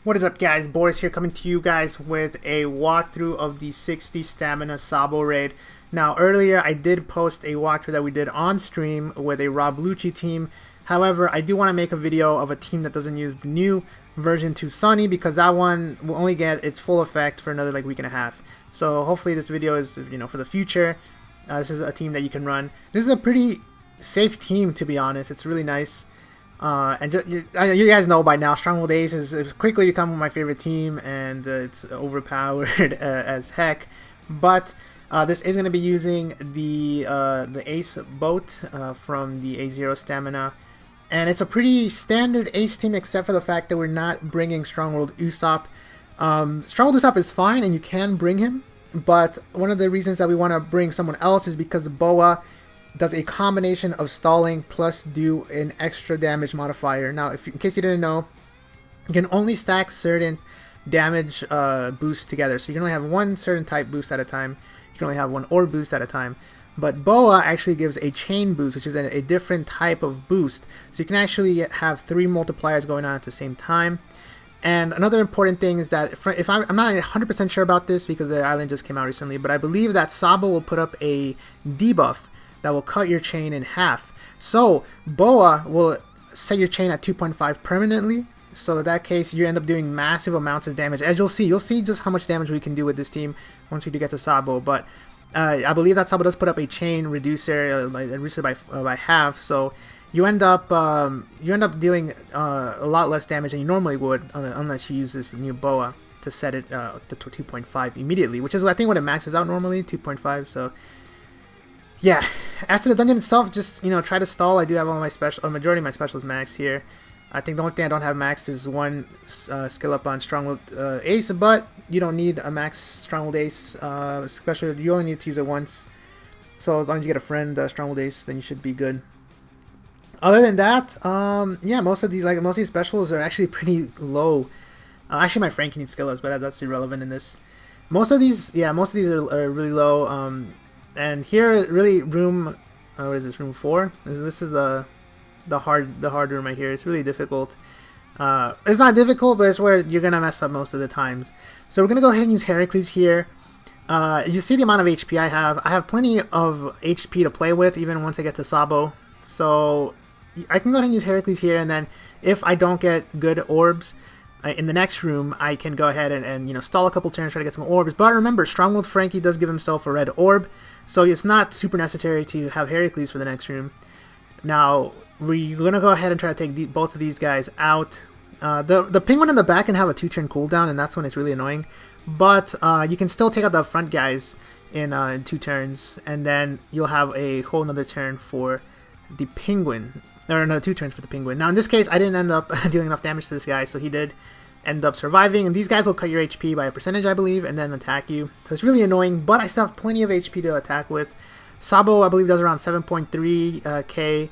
What is up, guys? Boris here, coming to you guys with a walkthrough of the 60 stamina Sabo Raid. Now, earlier I did post a walkthrough that we did on stream with a Rob Lucci team. However, I do want to make a video of a team that doesn't use the new version 2 Sunny, because that one will only get its full effect for another week and a half. So hopefully this video is, for the future. This is a team that you can run. This is a pretty safe team, to be honest. It's really nice. And you guys know by now, Stronghold Ace has quickly become my favorite team, and it's overpowered as heck. But this is going to be using the Ace boat from the A0 stamina, and it's a pretty standard Ace team, except for the fact that we're not bringing Stronghold Usopp. Stronghold Usopp is fine, and you can bring him, but one of the reasons that we want to bring someone else is because the Boa does a combination of stalling plus do an extra damage modifier. Now, in case you didn't know, you can only stack certain damage boosts together. So you can only have one certain type boost at a time. You can only have one orb boost at a time. But Boa actually gives a chain boost, which is a different type of boost. So you can actually have 3 multipliers going on at the same time. And another important thing is that if I'm not 100% sure about this because the island just came out recently, but I believe that Sabo will put up a debuff that will cut your chain in half. So Boa will set your chain at 2.5 permanently. So in that case, you end up doing massive amounts of damage. As you'll see just how much damage we can do with this team once we do get to Sabo. But I believe that Sabo does put up a chain reducer, reduce it by half. So you end up dealing a lot less damage than you normally would, unless you use this new Boa to set it to 2.5 immediately, which is I think what it maxes out normally, 2.5. So yeah, as to the dungeon itself, just try to stall. I do have all my a majority of my specials maxed here. I think the only thing I don't have maxed is one skill up on Stronghold Ace, but you don't need a max Stronghold Ace, especially you only need to use it once. So as long as you get a friend Stronghold Ace, then you should be good. Other than that, yeah, most of these specials are actually pretty low. Actually, my Frankie needs skill ups, but that's irrelevant in this. Most of these are really low. And here, really, room, what is this, room 4? This is the hard room right here. It's really difficult. It's not difficult, but it's where you're gonna mess up most of the times. So we're gonna go ahead and use Heracles here. You see the amount of HP I have. I have plenty of HP to play with, even once I get to Sabo. So I can go ahead and use Heracles here, and then if I don't get good orbs in the next room, I can go ahead and stall a couple turns, try to get some orbs. But remember, Stronghold Frankie does give himself a red orb, so it's not super necessary to have Heracles for the next room. Now, we're going to go ahead and try to take both of these guys out. The penguin in the back can have a 2-turn cooldown, and that's when it's really annoying. But you can still take out the front guys in 2 turns, and then you'll have a whole another turn for the penguin. Or no, 2 turns for the penguin. Now, in this case, I didn't end up dealing enough damage to this guy, so he did end up surviving. And these guys will cut your HP by a percentage, I believe, and then attack you. So it's really annoying, but I still have plenty of HP to attack with. Sabo, I believe, does around 7.3k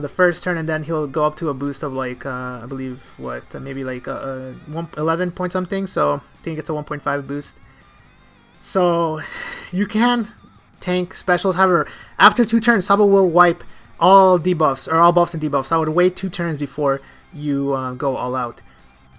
the first turn, and then he'll go up to a boost of like, I believe, maybe like 11 point something. So I think it's a 1.5 boost. So you can tank specials. However, after 2 turns, Sabo will wipe all debuffs, or all buffs and debuffs. So I would wait 2 turns before you go all out.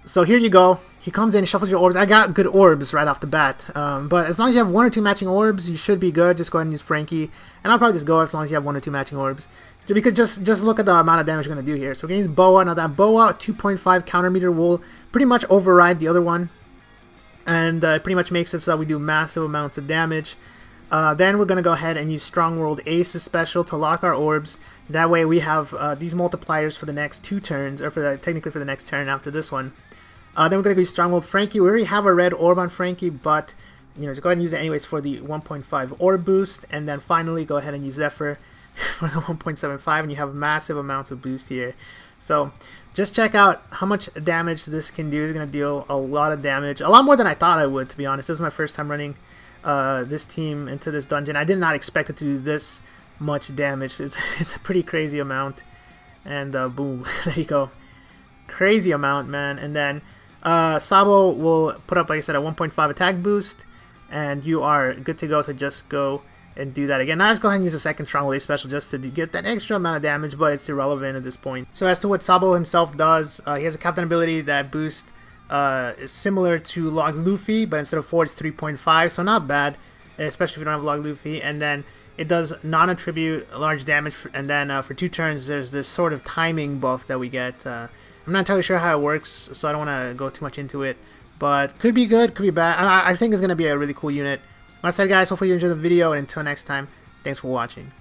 So here you go. He comes in, shuffles your orbs. I got good orbs right off the bat. But as long as you have 1 or 2 matching orbs, you should be good. Just go ahead and use Frankie. And I'll probably just go as long as you have 1 or 2 matching orbs. Because just look at the amount of damage we're going to do here. So we're going to use Boa. Now that Boa 2.5 counter meter will pretty much override the other one. And it pretty much makes it so that we do massive amounts of damage. Then we're going to go ahead and use Stronghold Ace's special to lock our orbs. That way we have these multipliers for the next 2 turns, or technically for the next turn after this one. Then we're going to use Stronghold Frankie. We already have a red orb on Frankie, but just go ahead and use it anyways for the 1.5 orb boost. And then finally go ahead and use Zephyr for the 1.75, and you have massive amounts of boost here. So just check out how much damage this can do. It's going to deal a lot of damage, a lot more than I thought I would, to be honest. This is my first time running this team into this dungeon. I did not expect it to do this much damage. It's a pretty crazy amount. And boom, there you go. Crazy amount, man. And then Sabo will put up, like I said, a 1.5 attack boost, and you are good to go to just go and do that again. Now let's go ahead and use a second Stronghold Ace special just to get that extra amount of damage, but it's irrelevant at this point. So as to what Sabo himself does, he has a captain ability that boosts is similar to Log Luffy, but instead of 4, it's 3.5, so not bad, especially if you don't have Log Luffy. And then it does non-attribute large damage, and then for 2 turns, there's this sort of timing buff that we get. I'm not entirely sure how it works, so I don't want to go too much into it, but could be good, could be bad. I think it's going to be a really cool unit. Like I said, guys, hopefully you enjoyed the video, and until next time, thanks for watching.